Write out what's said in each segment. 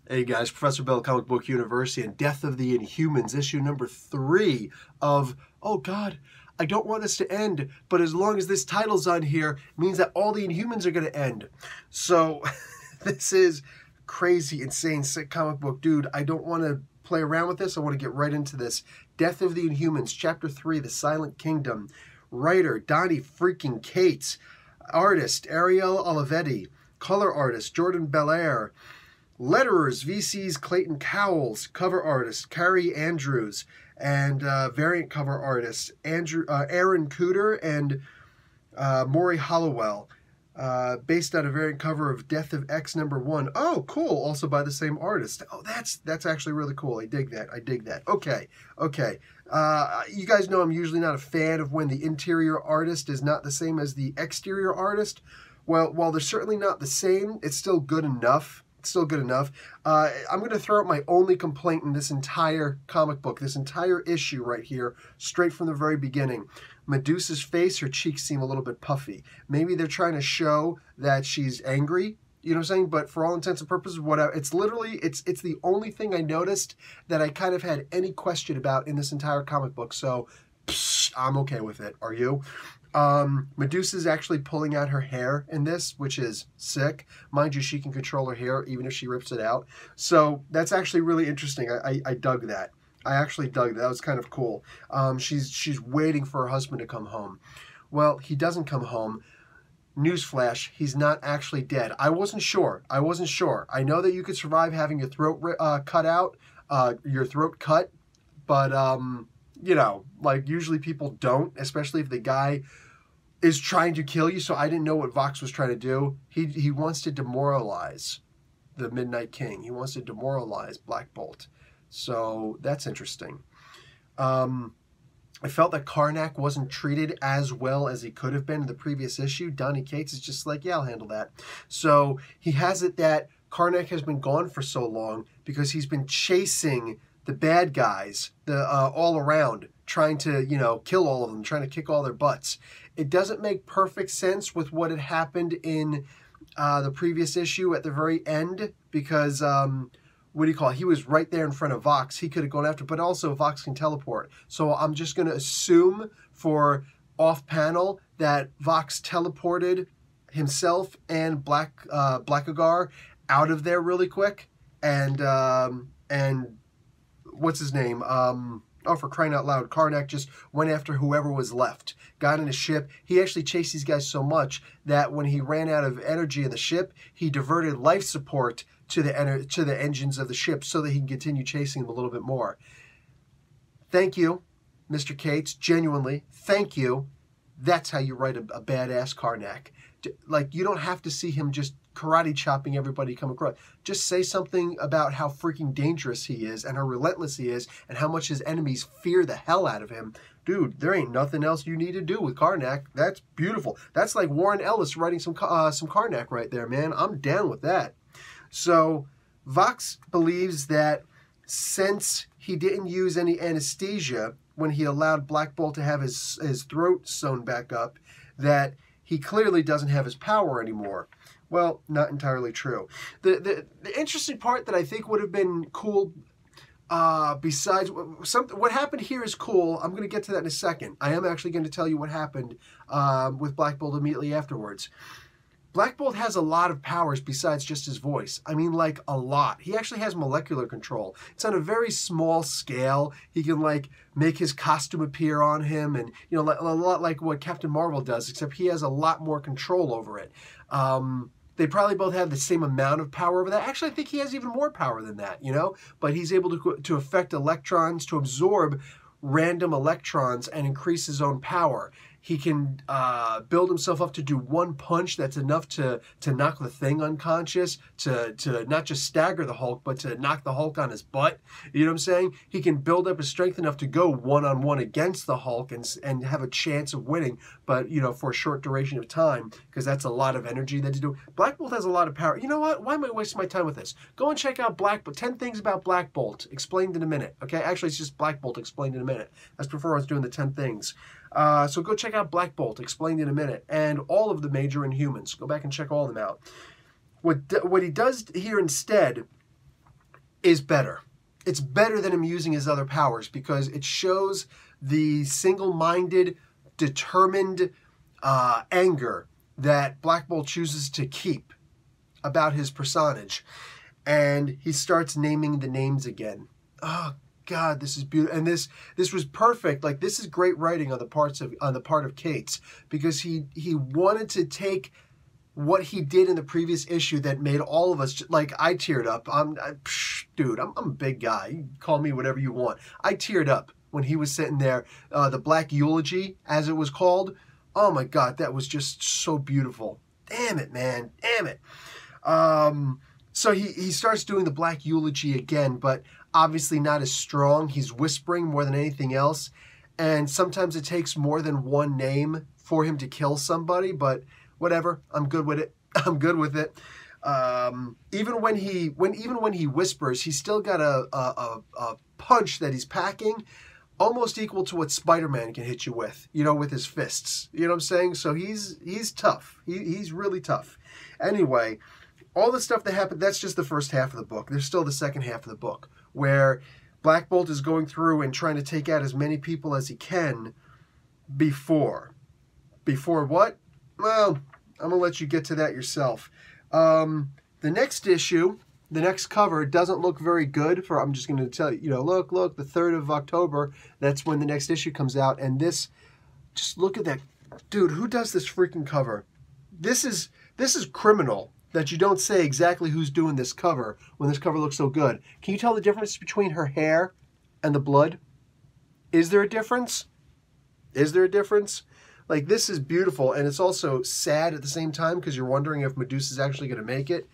Hey guys, Professor Bill, Comic Book University, and Death of the Inhumans, issue number 3 of, oh God, I don't want this to end, but as long as this title's on here, it means that all the Inhumans are going to end. So, this is crazy, insane, sick comic book. Dude, I don't want to play around with this. I want to get right into this. Death of the Inhumans, Chapter 3, The Silent Kingdom. Writer, Donnie freaking Cates. Artist, Ariel Olivetti. Color artist, Jordan Belair. Letterers, VC's Clayton Cowles, cover artist Carrie Andrews, and variant cover artists Aaron Cooter and Maury Hollowell, based on a variant cover of Death of X #1. Oh, cool! Also by the same artist. Oh, that's actually really cool. I dig that. I dig that. Okay. You guys know I'm usually not a fan of when the interior artist is not the same as the exterior artist. Well, while they're certainly not the same, it's still good enough. Still good enough. I'm going to throw out my only complaint in this entire comic book, this entire issue right here, straight from the very beginning. Medusa's face, her cheeks seem a little bit puffy. Maybe they're trying to show that she's angry, you know what I'm saying? But for all intents and purposes, whatever. It's literally, it's the only thing I noticed that I kind of had any question about in this entire comic book. So, I'm okay with it. Are you? Medusa's actually pulling out her hair in this, which is sick. Mind you, she can control her hair even if she rips it out. So that's actually really interesting. I dug that. I actually dug that. That was kind of cool. She's waiting for her husband to come home. Well, he doesn't come home. Newsflash, he's not actually dead. I wasn't sure. I know that you could survive having your throat cut out, your throat cut, but you know, like usually people don't, especially if the guy is trying to kill you. So I didn't know what Vox was trying to do. He wants to demoralize the Midnight King. He wants to demoralize Black Bolt. So that's interesting. I felt that Karnak wasn't treated as well as he could have been in the previous issue. Donnie Cates is just like, yeah, I'll handle that. So he has it that Karnak has been gone for so long because he's been chasing the bad guys, all around, trying to, you know, kill all of them, trying to kick all their butts. It doesn't make perfect sense with what had happened in the previous issue at the very end because, what do you call it? He was right there in front of Vox. He could have gone after, but also Vox can teleport. So I'm just going to assume for off-panel that Vox teleported himself and Blackagar out of there really quick, and what's his name? Oh, for crying out loud, Karnak just went after whoever was left. Got in a ship. He actually chased these guys so much that when he ran out of energy in the ship, he diverted life support to the engines of the ship so that he can continue chasing them a little bit more. Thank you, Mr. Cates. Genuinely, thank you. That's how you write a badass Karnak. Like, you don't have to see him just karate chopping everybody come across. Just say something about how freaking dangerous he is and how relentless he is and how much his enemies fear the hell out of him. Dude, there ain't nothing else you need to do with Karnak. That's beautiful. That's like Warren Ellis writing some Karnak right there, man. I'm down with that. So Vox believes that since he didn't use any anesthesia when he allowed Black Bolt to have his throat sewn back up, that he clearly doesn't have his power anymore. Well, not entirely true. The interesting part that I think would have been cool, besides what happened here is cool. I'm going to get to that in a second. I am actually going to tell you what happened with Black Bolt immediately afterwards. Black Bolt has a lot of powers besides just his voice. I mean, like, a lot. He actually has molecular control. It's on a very small scale. He can, like, make his costume appear on him and, you know, a lot like what Captain Marvel does, except he has a lot more control over it. They probably both have the same amount of power over that. Actually, I think he has even more power than that, you know? But he's able to affect electrons, to absorb random electrons and increase his own power. He can build himself up to do one punch that's enough to knock the Thing unconscious, to not just stagger the Hulk, but to knock the Hulk on his butt. You know what I'm saying? He can build up his strength enough to go one-on-one against the Hulk and have a chance of winning, but, you know, for a short duration of time, because that's a lot of energy that he's doing. Black Bolt has a lot of power. You know what? Why am I wasting my time with this? Go and check out 10 things about Black Bolt, explained in a minute, okay? Actually, it's just Black Bolt explained in a minute. That's before I was doing the 10 things. So go check out Black Bolt, explained in a minute, and all of the major Inhumans. Go back and check all of them out. What he does here instead is better. It's better than him using his other powers because it shows the single-minded, determined anger that Black Bolt chooses to keep about his personage. And he starts naming the names again. Oh God, this is beautiful. And this was perfect. Like, this is great writing on the part of Cates, because he wanted to take what he did in the previous issue that made all of us, like, I teared up. Dude, I'm a big guy. You can call me whatever you want. I teared up when he was sitting there. The Black Eulogy, as it was called. Oh my God, that was just so beautiful. Damn it, man. Damn it. So he starts doing the Black Eulogy again, but obviously not as strong. He's whispering more than anything else. And sometimes it takes more than one name for him to kill somebody, but whatever. I'm good with it. I'm good with it. Even when he whispers, he's still got a punch that he's packing almost equal to what Spider-Man can hit you with, with his fists. You know what I'm saying? So he's tough. He's really tough. Anyway, all the stuff that happened, that's just the first half of the book. There's still the second half of the book, where Black Bolt is going through and trying to take out as many people as he can before. Before what? Well, I'm going to let you get to that yourself. The next issue, the next cover, doesn't look very good. I'm just going to tell you, look, the 3rd of October, that's when the next issue comes out. And this, just look at that. Dude, who does this freaking cover? This is criminal that you don't say exactly who's doing this cover when this cover looks so good. Can you tell the difference between her hair and the blood? Is there a difference? Is there a difference? Like, this is beautiful, and it's also sad at the same time because you're wondering if Medusa's actually going to make it.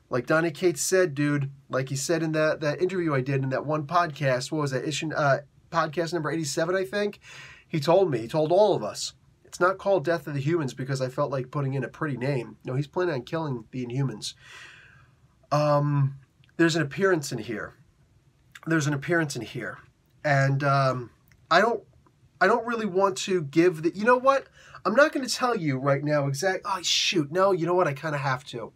Like Donny Cates said, dude, like he said in that interview I did in that one podcast, what was that, podcast number 87, I think? He told all of us, it's not called Death of the Humans because I felt like putting in a pretty name. No, he's planning on killing the Inhumans. There's an appearance in here. And I don't really want to give the... You know what? I'm not going to tell you right now exactly... Oh, shoot. No, you know what? I kind of have to.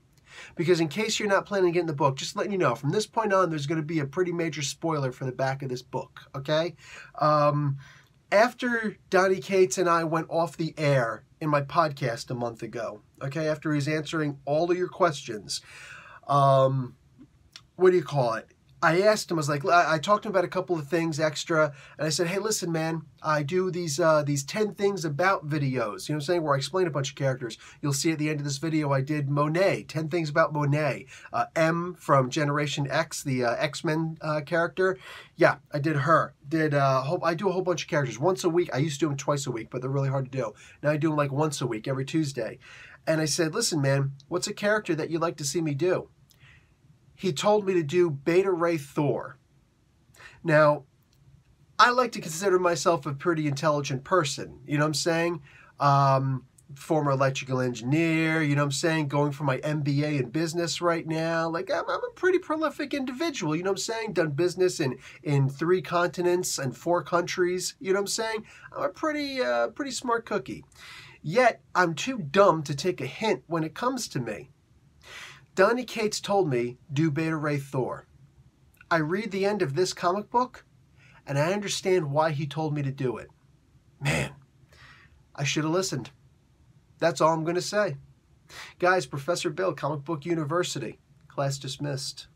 Because in case you're not planning on getting the book, just letting you know, from this point on, there's going to be a pretty major spoiler for the back of this book, okay? After Donny Cates and I went off the air in my podcast a month ago, okay, after he's answering all of your questions, what do you call it? I asked him, I talked to him about a couple of things extra, and I said, hey, listen, man, I do these 10 things about videos, you know what I'm saying, where I explain a bunch of characters. You'll see at the end of this video, I did Monet, 10 things about Monet. M from Generation X, the X-Men character. Yeah, I did her. I do a whole bunch of characters once a week. I used to do them twice a week, but they're really hard to do. Now I do them like once a week, every Tuesday. And I said, listen, man, what's a character that you'd like to see me do? He told me to do Beta Ray Thor. Now, I like to consider myself a pretty intelligent person. You know what I'm saying? Former electrical engineer, you know what I'm saying? Going for my MBA in business right now. Like, I'm a pretty prolific individual, you know what I'm saying? Done business in 3 continents and 4 countries, you know what I'm saying? I'm a pretty smart cookie. Yet, I'm too dumb to take a hint when it comes to me. Donny Cates told me, do Beta Ray Thor. I read the end of this comic book, and I understand why he told me to do it. Man, I should have listened. That's all I'm going to say. Guys, Professor Bill, Comic Book University. Class dismissed.